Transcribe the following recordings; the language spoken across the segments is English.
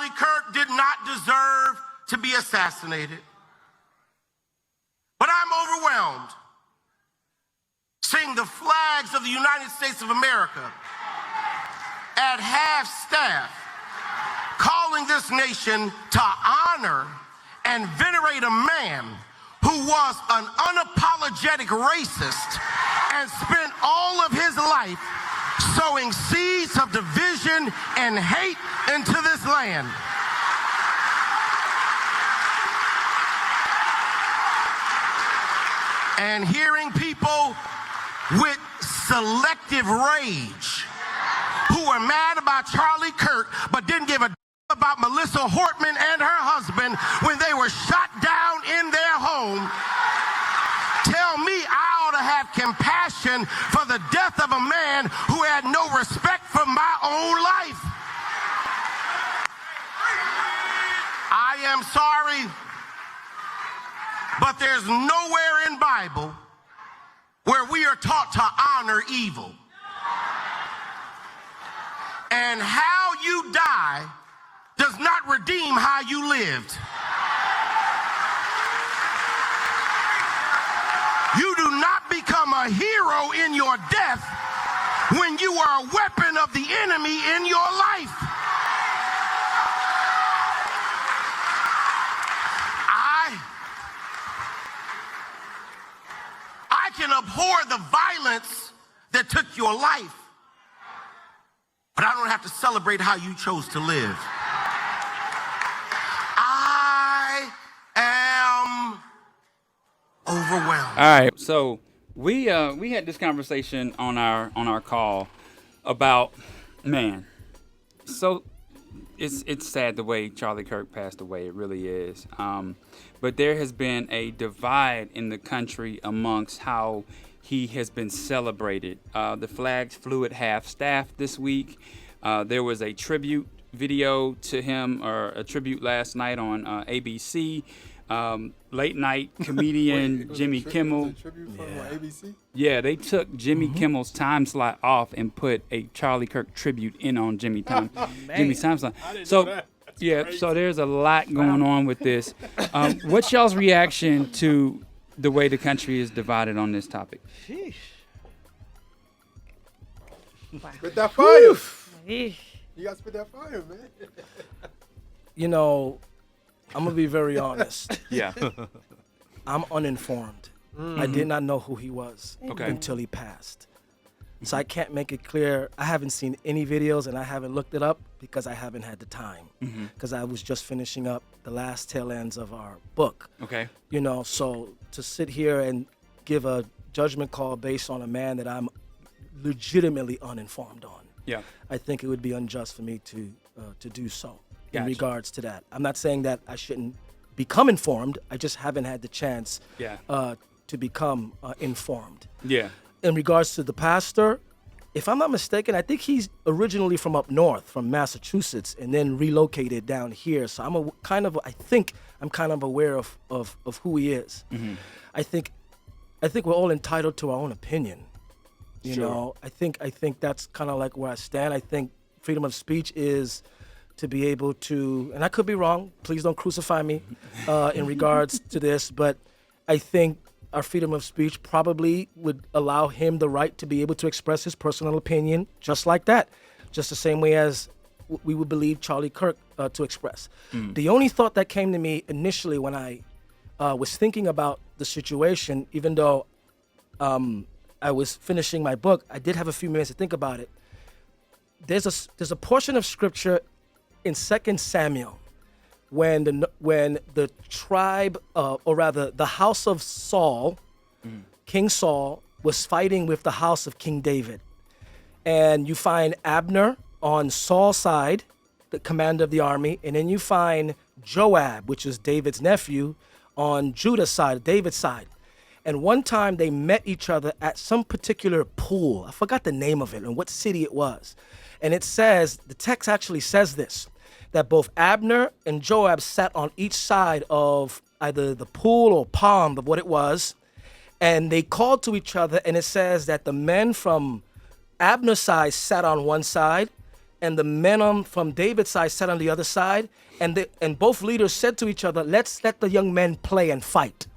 Charlie Kirk did not deserve to be assassinated. But I'm overwhelmed seeing the flags of the United States of America at half-staff calling this nation to honor and venerate a man who was an unapologetic racist and spent all of his life sowing seeds of division and hate into this land. And hearing people with selective rage who were mad about Charlie Kirk but didn't give a about Melissa Hortman and her husband when they were shot down in their home tell me I ought to have compassion for the death of a man who had no respect for my own life. I am sorry, but there's nowhere in Bible where we are taught to honor evil. And how you die does not redeem how you lived. You do not become a hero in your death when you are a weapon of the enemy in your life. I can abhor the violence that took your life, but I don't have to celebrate how you chose to live. I am overwhelmed. All right, so we had this conversation on our call about, man, so it's sad the way Charlie Kirk passed away. It really is. But there has been a divide in the country amongst how he has been celebrated. The flags flew at half-staff this week. There was a tribute video to him, or a tribute last night on ABC. Late night comedian Jimmy Kimmel. Tribute from ABC? Yeah, they took Jimmy Kimmel's time slot off and put a Charlie Kirk tribute in on Jimmy's time slot. So so there's a lot going on with this. What's y'all's reaction to the way the country is divided on this topic? Sheesh. Spit that fire. Eesh. You got to spit that fire, man. You know, I'm going to be very honest. Yeah. I'm uninformed. I did not know who he was until he passed. So I can't make it clear. I haven't seen any videos, and I haven't looked it up because I haven't had the time. Because I was just finishing up the last tail ends of our book. Okay. You know, so to sit here and give a judgment call based on a man that I'm legitimately uninformed on, I think it would be unjust for me to do so in regards to that. I'm not saying that I shouldn't become informed. I just haven't had the chance to become informed. Yeah. In regards to the pastor, if I'm not mistaken, I think he's originally from up north, from Massachusetts, and then relocated down here. So I think I'm kind of aware of who he is. I think we're all entitled to our own opinion. You know, I think that's kind of like where I stand. I think freedom of speech is to be able to, and I could be wrong, please don't crucify me in regards to this, but I think our freedom of speech probably would allow him the right to be able to express his personal opinion just like that, just the same way as we would believe Charlie Kirk to express. The only thought that came to me initially when I was thinking about the situation, even though I was finishing my book, I did have a few minutes to think about it. There's a portion of scripture in 2 Samuel when the tribe, or rather the house of Saul, King Saul, was fighting with the house of King David. And you find Abner on Saul's side, the commander of the army, and then you find Joab, which is David's nephew, on Judah's side, David's side. And one time they met each other at some particular pool. I forgot the name of it and what city it was. And it says, the text actually says this, that both Abner and Joab sat on each side of either the pool or pond of what it was, and they called to each other, and it says that the men from Abner's side sat on one side, and the men from David's side sat on the other side, and both leaders said to each other, let's let the young men play and fight.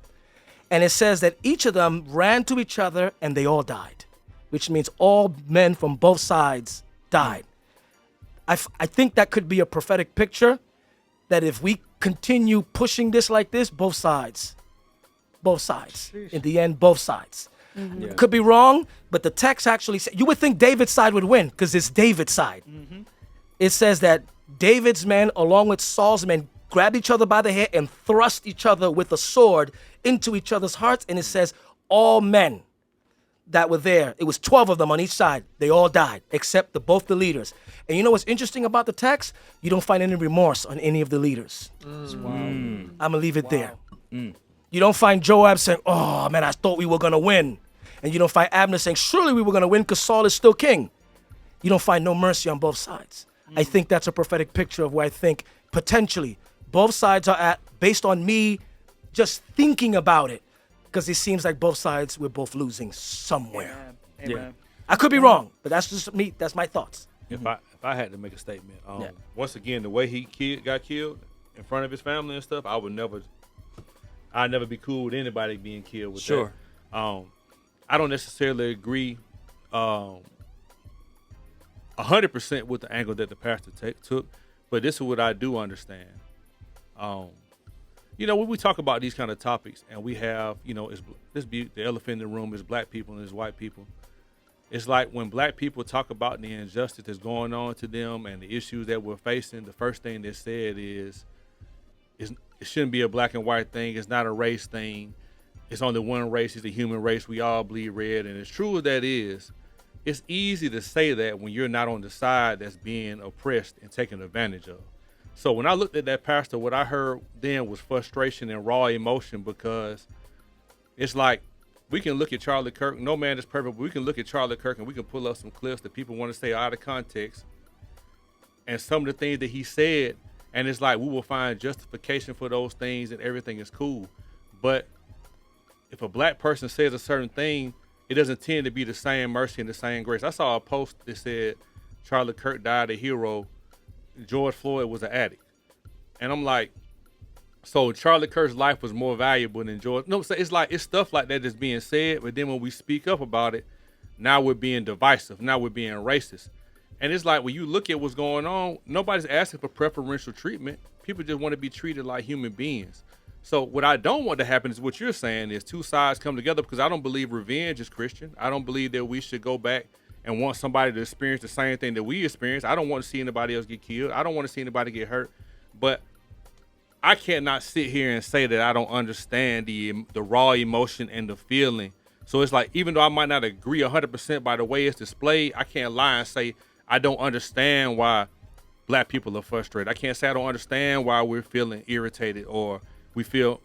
And it says that each of them ran to each other and they all died, which means all men from both sides died. I think that could be a prophetic picture, that if we continue pushing this like this, both sides. In the end, both sides. Mm-hmm. Yeah. Could be wrong, but the text actually says, you would think David's side would win because it's David's side. Mm-hmm. It says that David's men, along with Saul's men, grabbed each other by the hair and thrust each other with a sword into each other's hearts. And it says all men that were there, it was 12 of them on each side, they all died, except both the leaders. And you know what's interesting about the text? You don't find any remorse on any of the leaders. I'm going to leave it there. You don't find Joab saying, oh, man, I thought we were going to win. And you don't find Abner saying, surely we were going to win because Saul is still king. You don't find no mercy on both sides. I think that's a prophetic picture of where I think potentially both sides are at, based on me just thinking about it, because it seems like both sides, we're both losing somewhere. Yeah. I could be wrong, but that's just me. That's my thoughts. If I had to make a statement, once again, the way he got killed in front of his family and stuff, I'd never be cool with anybody being killed with that. I don't necessarily agree 100% with the angle that the pastor took, but this is what I do understand. When we talk about these kind of topics and we have, the elephant in the room is black people and is white people. It's like when black people talk about the injustice that's going on to them and the issues that we're facing, the first thing they said is it shouldn't be a black and white thing. It's not a race thing. It's only one race. It's the human race. We all bleed red. And as true as that is, it's easy to say that when you're not on the side that's being oppressed and taken advantage of. So when I looked at that pastor, what I heard then was frustration and raw emotion, because it's like we can look at Charlie Kirk. No man is perfect, but we can look at Charlie Kirk and we can pull up some clips that people want to say out of context and some of the things that he said. And it's like we will find justification for those things and everything is cool. But if a black person says a certain thing, it doesn't tend to be the same mercy and the same grace. I saw a post that said Charlie Kirk died a hero. George Floyd was an addict. And I'm like, so Charlie Kirk's life was more valuable than George. No, so it's like, it's stuff like that that's being said. But then when we speak up about it, now we're being divisive. Now we're being racist. And it's like when you look at what's going on, nobody's asking for preferential treatment. People just want to be treated like human beings. So what I don't want to happen is what you're saying is two sides come together, because I don't believe revenge is Christian. I don't believe that we should go back and want somebody to experience the same thing that we experience. I don't want to see anybody else get killed. I don't want to see anybody get hurt. But I cannot sit here and say that I don't understand the raw emotion and the feeling. So it's like, even though I might not agree 100% by the way it's displayed, I can't lie and say I don't understand why black people are frustrated. I can't say I don't understand why we're feeling irritated or we feel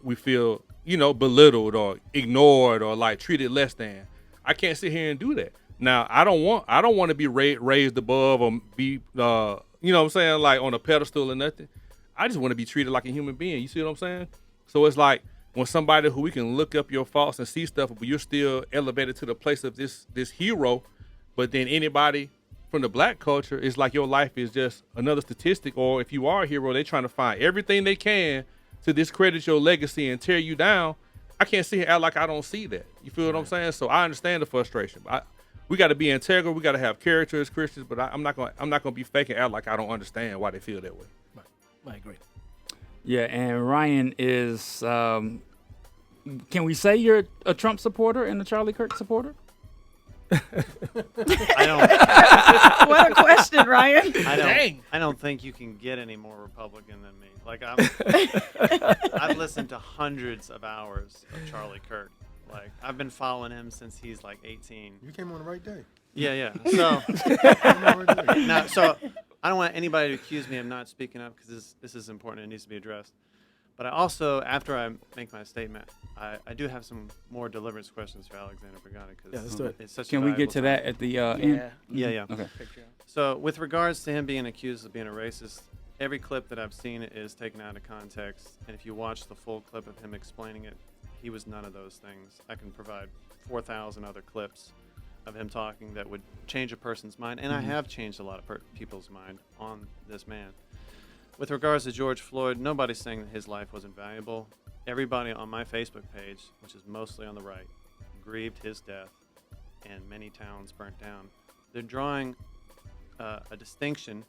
belittled or ignored or like treated less than. I can't sit here and do that. Now, I don't want to be raised above or be like on a pedestal or nothing. I just want to be treated like a human being. You see what I'm saying? So it's like when somebody who we can look up your faults and see stuff, but you're still elevated to the place of this hero, but then anybody from the black culture, it's like your life is just another statistic, or if you are a hero, they're trying to find everything they can to discredit your legacy and tear you down. I can't sit here and act like I don't see that. You feel what I'm saying? So I understand the frustration. We got to be integral. We got to have character as Christians, but I'm not gonna be fake and act like I don't understand why they feel that way. Right. I agree. Yeah, and Ryan is. Can we say you're a Trump supporter and a Charlie Kirk supporter? I don't. What a question, Ryan. I don't think you can get any more Republican than me. Like I've listened to hundreds of hours of Charlie Kirk. Like I've been following him since he's like 18. You came on the right day. Yeah. So so I don't want anybody to accuse me of not speaking up, because this is important. It needs to be addressed. But I also, after I make my statement, I do have some more deliverance questions for Alexander Pagani, because it's such. Can we get to that at the end? Yeah. Okay. So with regards to him being accused of being a racist, every clip that I've seen is taken out of context. And if you watch the full clip of him explaining it, he was none of those things. I can provide 4,000 other clips of him talking that would change a person's mind, and I have changed a lot of people's mind on this man. With regards to George Floyd, nobody's saying that his life wasn't valuable. Everybody on my Facebook page, which is mostly on the right, grieved his death, and many towns burnt down. They're drawing a distinction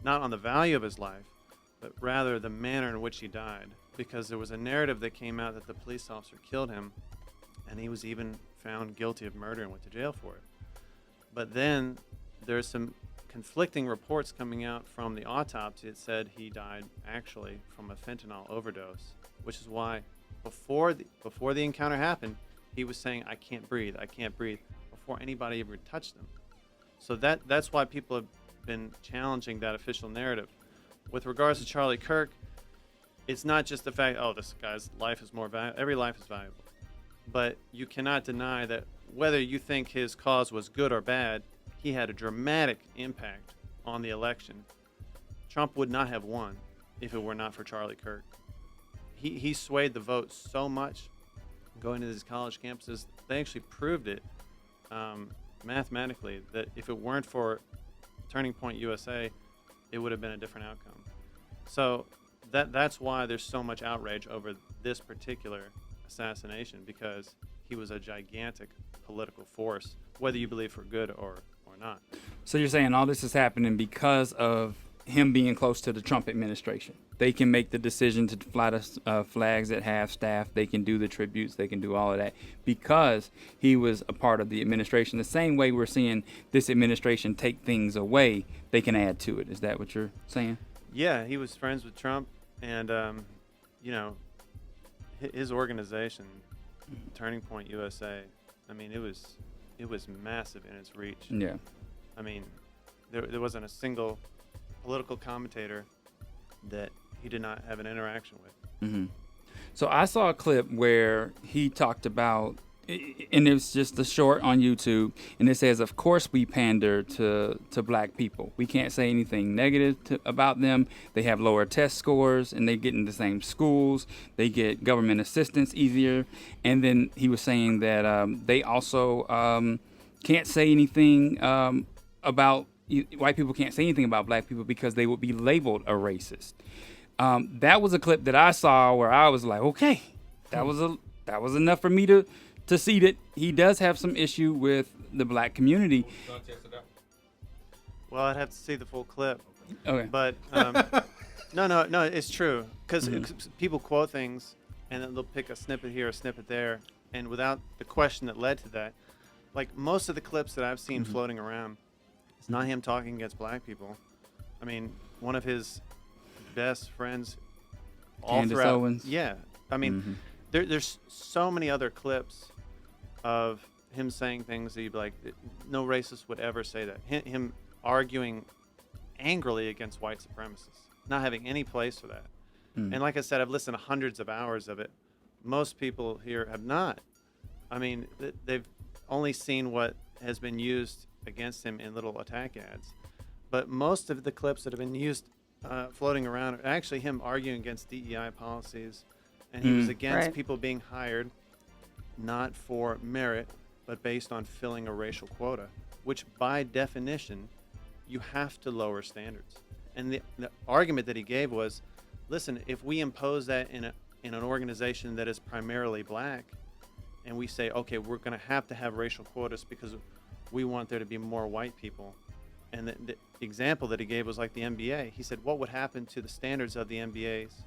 not on the value of his life, but rather the manner in which he died, because there was a narrative that came out that the police officer killed him, and he was even found guilty of murder and went to jail for it. But then there's some conflicting reports coming out from the autopsy that said he died actually from a fentanyl overdose, which is why before the encounter happened, he was saying, I can't breathe, before anybody ever touched him. So that's why people have been challenging that official narrative. With regards to Charlie Kirk, it's not just the fact, oh, this guy's life is more valuable. Every life is valuable. But you cannot deny that whether you think his cause was good or bad, he had a dramatic impact on the election. Trump would not have won if it were not for Charlie Kirk. He swayed the vote so much going to these college campuses. They actually proved it mathematically that if it weren't for Turning Point USA, it would have been a different outcome. So that's why there's so much outrage over this particular assassination, because he was a gigantic political force, whether you believe for good or not. So you're saying all this is happening because of him being close to the Trump administration. They can make the decision to fly the flags at half-staff. They can do the tributes. They can do all of that because he was a part of the administration. The same way we're seeing this administration take things away, they can add to it. Is that what you're saying? Yeah, he was friends with Trump, and his organization, Turning Point USA, I mean, it was massive in its reach. Yeah. I mean, there wasn't a single political commentator that he did not have an interaction with. Mm-hmm. So I saw a clip where he talked about, and it was just a short on YouTube, and it says, of course we pander to black people. We can't say anything negative about them. They have lower test scores, and they get in the same schools. They get government assistance easier. And then he was saying that they also can't say anything about, white people can't say anything about black people because they would be labeled a racist. That was a clip that I saw where I was like, okay, that was enough for me to see that he does have some issue with the black community. Well, I'd have to see the full clip. Okay. But no, it's true. Because people quote things, and then they'll pick a snippet here, a snippet there, and without the question that led to that, like most of the clips that I've seen floating around, it's not him talking against black people. I mean, one of his best friends, all Candace throughout. Owens. Yeah, I mean, there's so many other clips of him saying things that you'd be like, no racist would ever say that. Him arguing angrily against white supremacists, not having any place for that. And like I said, I've listened to hundreds of hours of it. Most people here have not. I mean, they've only seen what has been used against him in little attack ads. But most of the clips that have been used floating around are actually him arguing against DEI policies. And he was against people being hired not for merit, but based on filling a racial quota, which by definition, you have to lower standards. And the argument that he gave was, listen, if we impose that in an organization that is primarily black, and we say, okay, we're going to have racial quotas because we want there to be more white people. And the example that he gave was like the NBA. He said, what would happen to the standards of the NBA's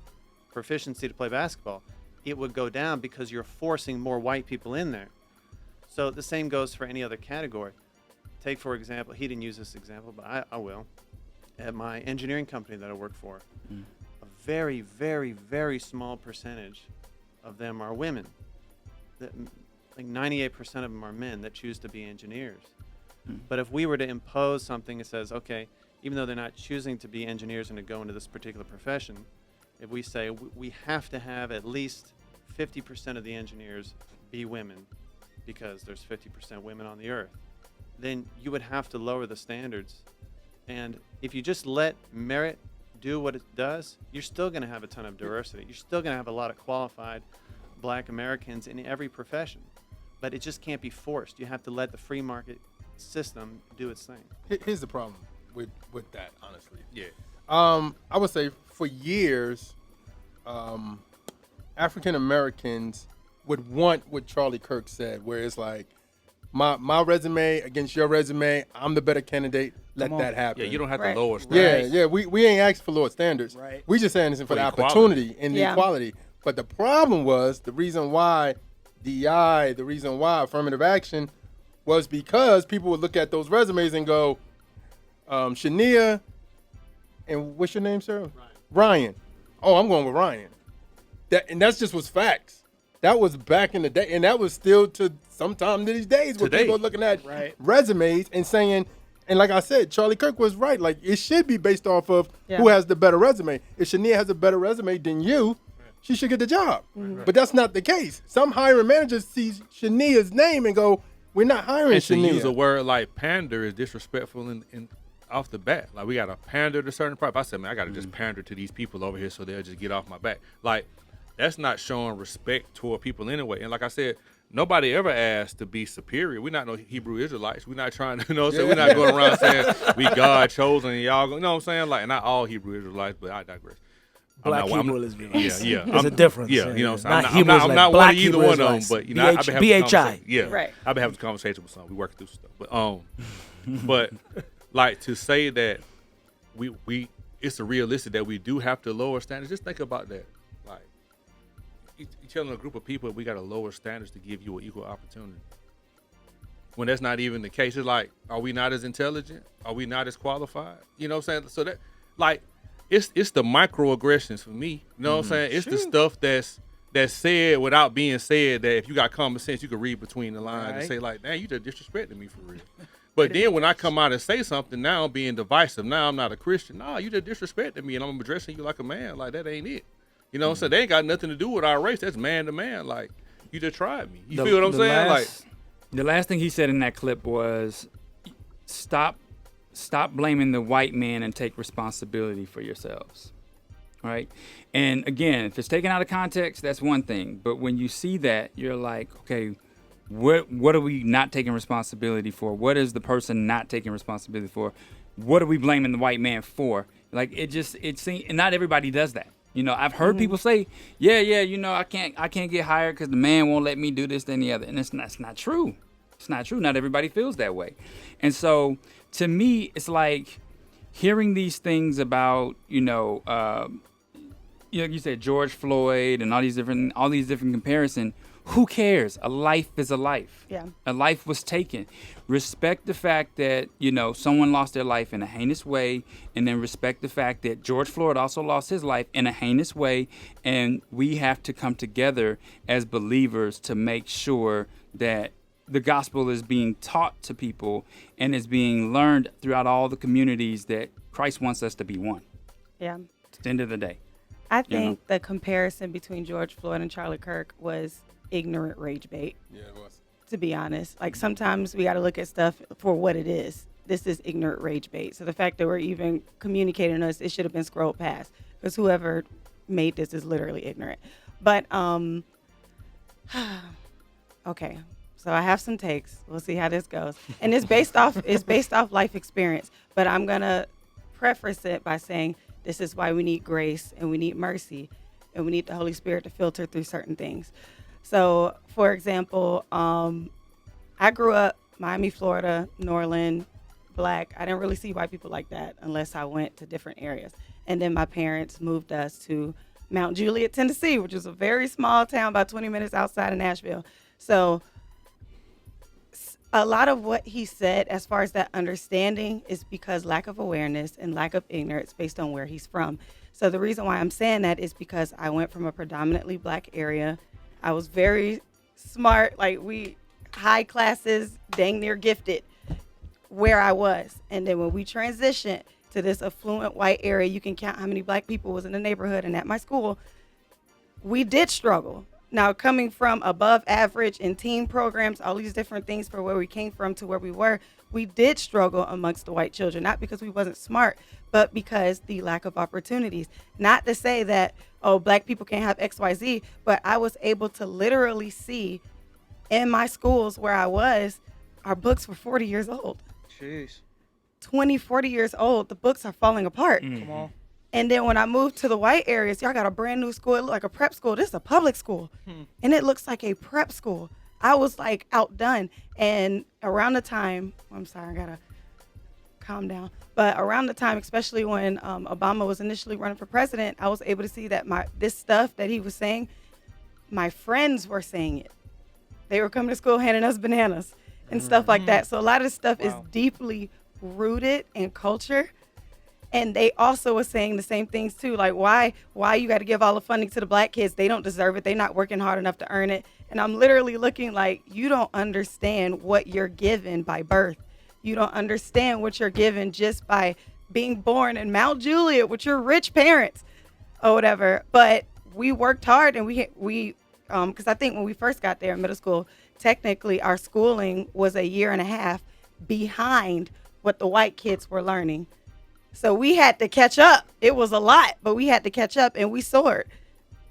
proficiency to play basketball? It would go down because you're forcing more white people in there. So the same goes for any other category. Take, for example, he didn't use this example, but I will. At my engineering company that I work for, a very, very, very small percentage of them are women. Like 98% of them are men that choose to be engineers. But if we were to impose something that says, okay, even though they're not choosing to be engineers and to go into this particular profession, if we say we have to have at least 50% of the engineers be women because there's 50% women on the earth, then you would have to lower the standards. And if you just let merit do what it does, you're still going to have a ton of diversity. You're still going to have a lot of qualified black Americans in every profession. but it just can't be forced. You have to let the free market system do its thing. Here's the problem with that, honestly. Yeah. I would say for years, African Americans would want what Charlie Kirk said, where it's like, my resume against your resume, I'm the better candidate. Let that happen. Yeah, you don't have Right. to lower standards. Yeah. We ain't asking for lower standards. Right. We just saying this for the equality. opportunity and the Yeah. equality. But the problem was the reason why DEI, the reason why affirmative action was because people would look at those resumes and go, Shania, and what's your name, sir? Ryan. Oh, I'm going with Ryan. That's just was facts. That was back in the day, and that was still to sometime to these days where Today. people are looking at Right. resumes and saying, and like I said, Charlie Kirk was right. Like, it should be based off of Yeah. who has the better resume. If Shania has a better resume than you, she should get the job. But that's not the case. Some hiring managers see Shania's name and go, we're not hiring And to use a Shania. word like pander is disrespectful in off the bat. Like, we got to pander to certain parts. I said, man, I got to just pander to these people over here so they'll just get off my back. Like, that's not showing respect toward people anyway. And like I said, nobody ever asked to be superior. We're not no Hebrew Israelites. We're not trying to, we're not going around saying we God chosen and y'all, you know what I'm saying? Like, not all Hebrew Israelites, but I digress. Black I'm not- Hebrew Israelites. Yeah. There's a difference. Yeah, you know what I'm saying? Not I'm Hebrews, not like one Black of either Hebrew one of them, Israelites. but, I've been having BHI. conversation. Yeah. Right. I've been having a conversation with some. We work through stuff. But, like, to say that we it's a realistic that we do have to lower standards, just think about that. Like, you're telling a group of people we got to lower standards to give you an equal opportunity. When that's not even the case. It's like, are we not as intelligent? Are we not as qualified? You know what I'm saying? So that, like, it's the microaggressions for me. You know what I'm saying? It's the stuff that's said without being said, that if you got common sense, you can read between the lines and Right. say, like, dang, you just disrespecting me for real. But then when I come out and say something, now I'm being divisive. Now I'm not a Christian. Nah, you just disrespecting me and I'm addressing you like a man. Like, that ain't it. You know what I'm saying? They ain't got nothing to do with our race. That's man to man. Like, you just tried me. You feel what I'm saying? The last thing he said in that clip was, stop blaming the white man and take responsibility for yourselves. Right? And again, if it's taken out of context, that's one thing. But when you see that, you're like, okay, what are we not taking responsibility for? What is the person not taking responsibility for? What are we blaming the white man for? Like, it seems, and not everybody does that. You know, I've heard people say, yeah, you know, I can't get hired because the man won't let me do this, then the other. And it's not true. It's not true. Not everybody feels that way. And so to me, it's like hearing these things about, you know, you said George Floyd and all these different comparisons. Who cares? A life is a life. Yeah. A life was taken. Respect the fact that, you know, someone lost their life in a heinous way, and then respect the fact that George Floyd also lost his life in a heinous way, and we have to come together as believers to make sure that the gospel is being taught to people and is being learned throughout all the communities that Christ wants us to be one. Yeah. At the end of the day. I think the comparison between George Floyd and Charlie Kirk was ignorant rage bait, Yeah, it was. to be honest. Like, sometimes we got to look at stuff for what it is. This is ignorant rage bait. So the fact that we're even communicating us, it should have been scrolled past, because whoever made this is literally ignorant. But okay, so I have some takes. We'll see how this goes, and it's based off life experience. But I'm gonna preface it by saying this is why we need grace and we need mercy, and we need the Holy Spirit to filter through certain things. So, for example, I grew up Miami, Florida, Norland, Black. I didn't really see white people like that unless I went to different areas. And then my parents moved us to Mount Juliet, Tennessee, which is a very small town about 20 minutes outside of Nashville. So a lot of what he said as far as that understanding is because lack of awareness and lack of ignorance based on where he's from. So the reason why I'm saying that is because I went from a predominantly Black area. I was very smart, like high classes, dang near gifted where I was. And then when we transitioned to this affluent white area, you can count how many Black people was in the neighborhood and at my school. We did struggle. Now, coming from above average in teen programs, all these different things for where we came from to where we were, we did struggle amongst the white children, not because we wasn't smart, but because the lack of opportunities. Not to say that, oh, Black people can't have X, Y, Z, but I was able to literally see in my schools where I was, our books were 40 years old. Jeez. 20, 40 years old, the books are falling apart. Come on. And then when I moved to the white areas, y'all got a brand new school. It looked like a prep school. This is a public school. And it looks like a prep school. I was like outdone. And around the time, I'm sorry, I gotta calm down. But around the time, especially when Obama was initially running for president, I was able to see that this stuff that he was saying, my friends were saying it. They were coming to school handing us bananas and stuff like that. So a lot of this stuff is deeply rooted in culture. And they also were saying the same things too, like why you got to give all the funding to the black kids? They don't deserve it. They're not working hard enough to earn it. And I'm literally looking like, you don't understand what you're given by birth. You don't understand what you're given just by being born in Mount Juliet with your rich parents or whatever. But we worked hard, and we because I think when we first got there in middle school, technically our schooling was a year and a half behind what the white kids were learning. So we had to catch up. It was a lot, but we had to catch up, and we soared.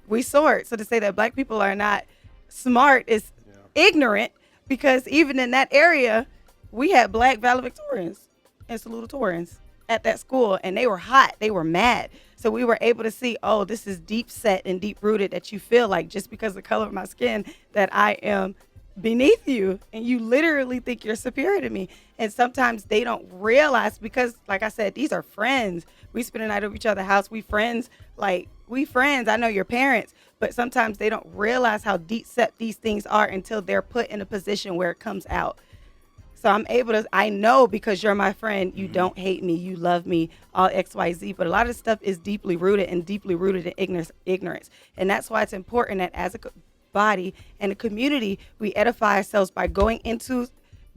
We soared. So to say that black people are not smart is ignorant, because even in that area, we had black valedictorians and salutatorians at that school, and they were hot. They were mad. So we were able to see, oh, this is deep set and deep rooted, that you feel like just because of the color of my skin that I am beneath you, and you literally think you're superior to me. And sometimes they don't realize, because like I said, these are friends. We spend the night over each other's house. We friends. I know your parents, but sometimes they don't realize how deep set these things are until they're put in a position where it comes out. So I know because you're my friend, you don't hate me, you love me, all X, Y, Z. But a lot of stuff is deeply rooted in ignorance. And that's why it's important that as a body and a community, we edify ourselves by going into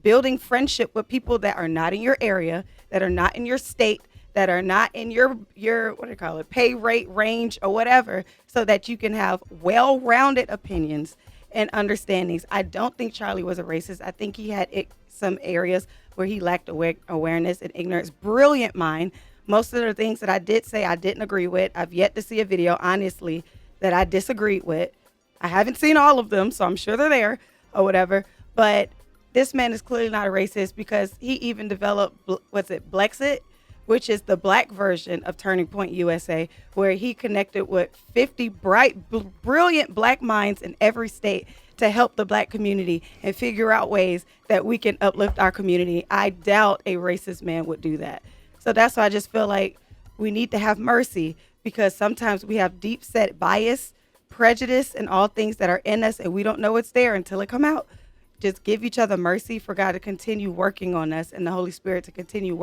building friendship with people that are not in your area, that are not in your state, that are not in your what do you call it, pay rate range or whatever, so that you can have well-rounded opinions and understandings. I don't think Charlie was a racist. I think he had some areas where he lacked awareness and ignorance. Brilliant mind. Most of the things that I did say I didn't agree with. I've yet to see a video, honestly, that I disagreed with. I haven't seen all of them, so I'm sure they're there or whatever. But this man is clearly not a racist, because he even developed, Blexit, which is the black version of Turning Point USA, where he connected with 50 brilliant black minds in every state to help the black community and figure out ways that we can uplift our community. I doubt a racist man would do that. So that's why I just feel like we need to have mercy, because sometimes we have deep set bias, prejudice, and all things that are in us, and we don't know it's there until it come out. Just give each other mercy for God to continue working on us, and the Holy Spirit to continue